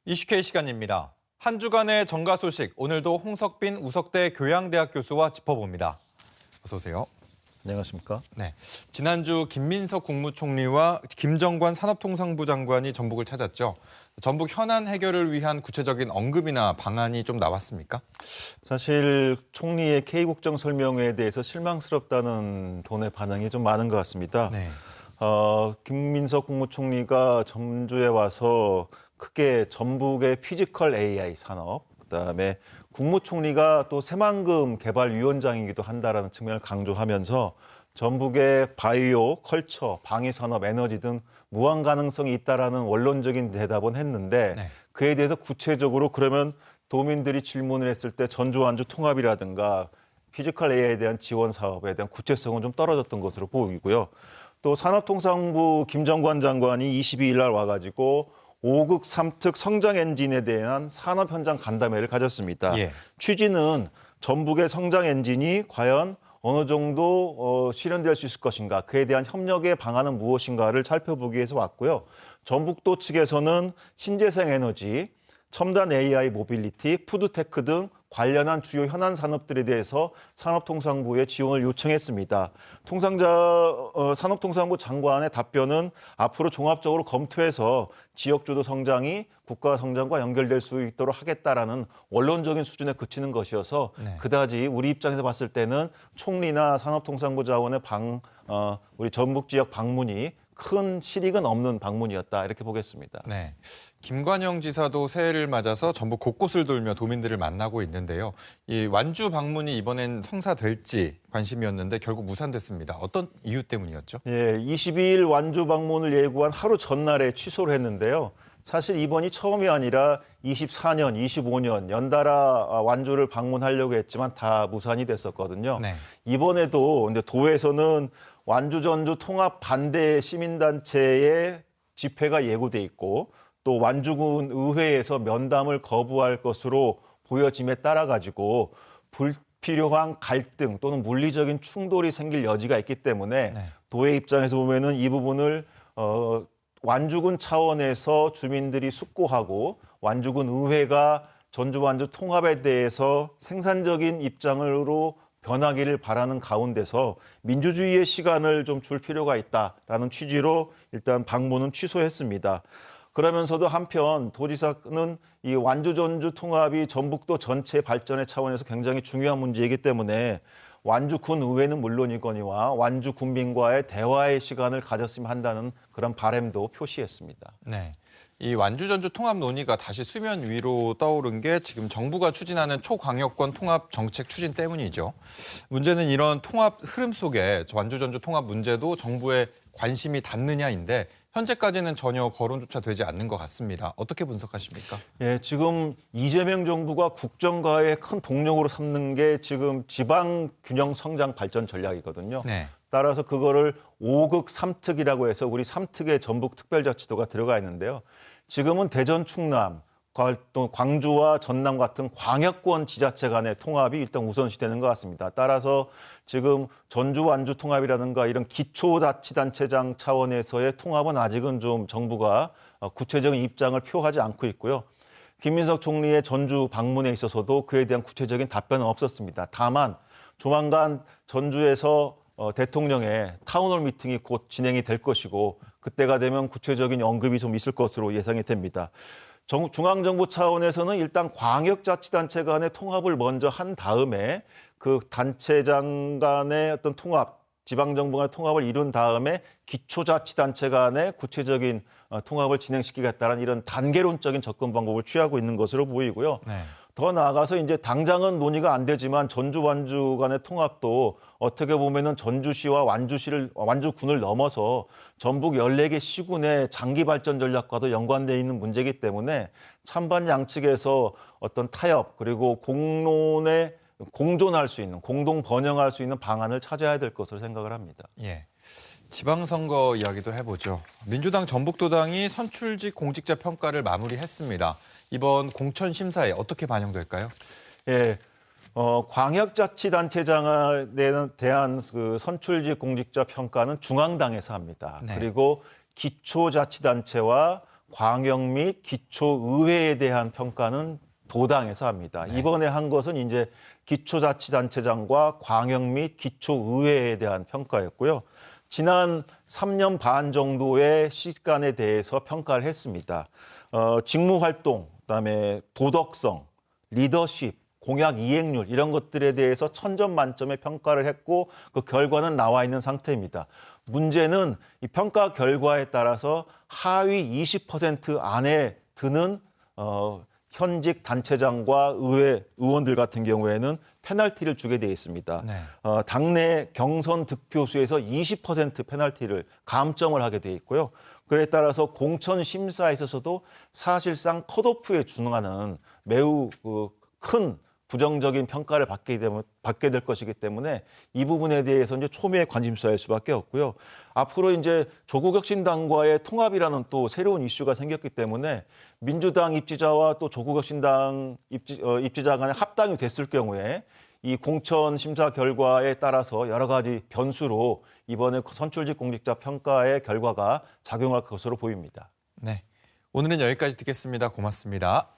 이슈K 시간입니다. 한 주간의 정가 소식, 오늘도 홍석빈 우석대 교양대학 교수와 짚어봅니다. 어서 오세요. 안녕하십니까? 네, 지난주 김민석 국무총리와 김정관 산업통상부 장관이 전북을 찾았죠. 전북 현안 해결을 위한 구체적인 언급이나 방안이 좀 나왔습니까? 사실 총리의 K국정 설명회에 대해서 실망스럽다는 돈의 반응이 좀 많은 것 같습니다. 네. 김민석 국무총리가 전주에 와서 크게 전북의 피지컬 AI 산업, 그다음에 국무총리가 또 새만금 개발위원장이기도 한다라는 측면을 강조하면서 전북의 바이오, 컬처, 방위산업, 에너지 등 무한 가능성이 있다라는 원론적인 대답은 했는데 네. 그에 대해서 구체적으로 그러면 도민들이 질문을 했을 때 전주 완주 통합이라든가 피지컬 AI에 대한 지원 사업에 대한 구체성은 좀 떨어졌던 것으로 보이고요. 또 산업통상부 김정관 장관이 22일 날 와가지고 5급 3특 성장 엔진에 대한 산업 현장 간담회를 가졌습니다. 예. 취지는 전북의 성장 엔진이 과연 어느 정도 실현될 수 있을 것인가, 그에 대한 협력의 방안은 무엇인가를 살펴보기 위해서 왔고요. 전북도 측에서는 신재생 에너지, 첨단 AI 모빌리티, 푸드테크 등 관련한 주요 현안 산업들에 대해서 산업통상부에 지원을 요청했습니다. 산업통상부 장관의 답변은 앞으로 종합적으로 검토해서 지역주도 성장이 국가 성장과 연결될 수 있도록 하겠다라는 원론적인 수준에 그치는 것이어서 네. 그다지 우리 입장에서 봤을 때는 총리나 산업통상부 자원의 우리 전북 지역 방문이 큰 실익은 없는 방문이었다, 이렇게 보겠습니다. 네. 김관영 지사도 새해를 맞아서 전북 곳곳을 돌며 도민들을 만나고 있는데요. 이 완주 방문이 이번엔 성사될지 관심이었는데 결국 무산됐습니다. 어떤 이유 때문이었죠? 예, 22일 완주 방문을 예고한 하루 전날에 취소를 했는데요. 사실 이번이 처음이 아니라 24년, 25년 연달아 완주를 방문하려고 했지만 다 무산이 됐었거든요. 네. 이번에도 이제 도에서는 완주 전주 통합 반대 시민단체의 집회가 예고돼 있고 또 완주군 의회에서 면담을 거부할 것으로 보여짐에 따라 가지고 불필요한 갈등 또는 물리적인 충돌이 생길 여지가 있기 때문에 네. 도의 입장에서 보면은 이 부분을 완주군 차원에서 주민들이 숙고하고 완주군 의회가 전주 완주 통합에 대해서 생산적인 입장으로 변하기를 바라는 가운데서 민주주의의 시간을 좀 줄 필요가 있다라는 취지로 일단 방문은 취소했습니다. 그러면서도 한편 도지사는 이 완주 전주 통합이 전북도 전체 발전의 차원에서 굉장히 중요한 문제이기 때문에 완주 군 의회는 물론이거니와 완주 군민과의 대화의 시간을 가졌으면 한다는 그런 바람도 표시했습니다. 네. 이 완주 전주 통합 논의가 다시 수면 위로 떠오른 게 지금 정부가 추진하는 초광역권 통합 정책 추진 때문이죠. 문제는 이런 통합 흐름 속에 완주 전주 통합 문제도 정부의 관심이 닿느냐인데 현재까지는 전혀 거론조차 되지 않는 것 같습니다. 어떻게 분석하십니까? 예, 지금 이재명 정부가 국정과의 큰 동력으로 삼는 게 지금 지방 균형 성장 발전 전략이거든요. 네. 따라서 그거를 5극 3특이라고 해서 우리 3특에 전북 특별자치도가 들어가 있는데요. 지금은 대전, 충남, 또 광주와 전남 같은 광역권 지자체 간의 통합이 일단 우선시되는 것 같습니다. 따라서 지금 전주 완주 통합이라든가 이런 기초자치단체장 차원에서의 통합은 아직은 좀 정부가 구체적인 입장을 표하지 않고 있고요. 김민석 총리의 전주 방문에 있어서도 그에 대한 구체적인 답변은 없었습니다. 다만 조만간 전주에서 대통령의 타운홀 미팅이 곧 진행이 될 것이고 그때가 되면 구체적인 언급이 좀 있을 것으로 예상이 됩니다. 중앙정부 차원에서는 일단 광역자치단체 간의 통합을 먼저 한 다음에 그 단체장 간의 어떤 통합, 지방정부 간의 통합을 이룬 다음에 기초자치단체 간의 구체적인 통합을 진행시키겠다는 이런 단계론적인 접근 방법을 취하고 있는 것으로 보이고요. 네. 더 나아가서 이제 당장은 논의가 안 되지만 전주 완주 간의 통합도 어떻게 보면은 전주시와 완주군을 넘어서 전북 14개 시군의 장기 발전 전략과도 연관되어 있는 문제이기 때문에 찬반 양측에서 어떤 타협 그리고 공론에 공존할 수 있는, 공동 번영할 수 있는 방안을 찾아야 될 것으로 생각을 합니다. 예. 지방선거 이야기도 해보죠. 민주당 전북도당이 선출직 공직자 평가를 마무리했습니다. 이번 공천 심사에 어떻게 반영될까요? 예, 광역자치단체장에 대한 그 선출직 공직자 평가는 중앙당에서 합니다. 네. 그리고 기초자치단체와 광역 및 기초의회에 대한 평가는 도당에서 합니다. 네. 이번에 한 것은 이제 기초자치단체장과 광역 및 기초의회에 대한 평가였고요. 지난 3년 반 정도의 시간에 대해서 평가를 했습니다. 직무활동, 그다음에 도덕성, 리더십, 공약 이행률 이런 것들에 대해서 1000점 만점의 평가를 했고 그 결과는 나와 있는 상태입니다. 문제는 이 평가 결과에 따라서 하위 20% 안에 드는 현직 단체장과 의회 의원들 같은 경우에는 페널티를 주게 되어 있습니다. 네. 당내 경선 득표수에서 20% 페널티를 감점을 하게 되어 있고요. 그에 따라서 공천 심사에 있어서도 사실상 컷오프에 준하는 매우 큰 부정적인 평가를 받게 될 것이기 때문에 이 부분에 대해서 이제 초미의 관심사일 수밖에 없고요. 앞으로 이제 조국혁신당과의 통합이라는 또 새로운 이슈가 생겼기 때문에 민주당 입지자와 또 조국혁신당 입지자 간의 합당이 됐을 경우에 이 공천 심사 결과에 따라서 여러 가지 변수로 이번에 선출직 공직자 평가의 결과가 작용할 것으로 보입니다. 네. 오늘은 여기까지 듣겠습니다. 고맙습니다.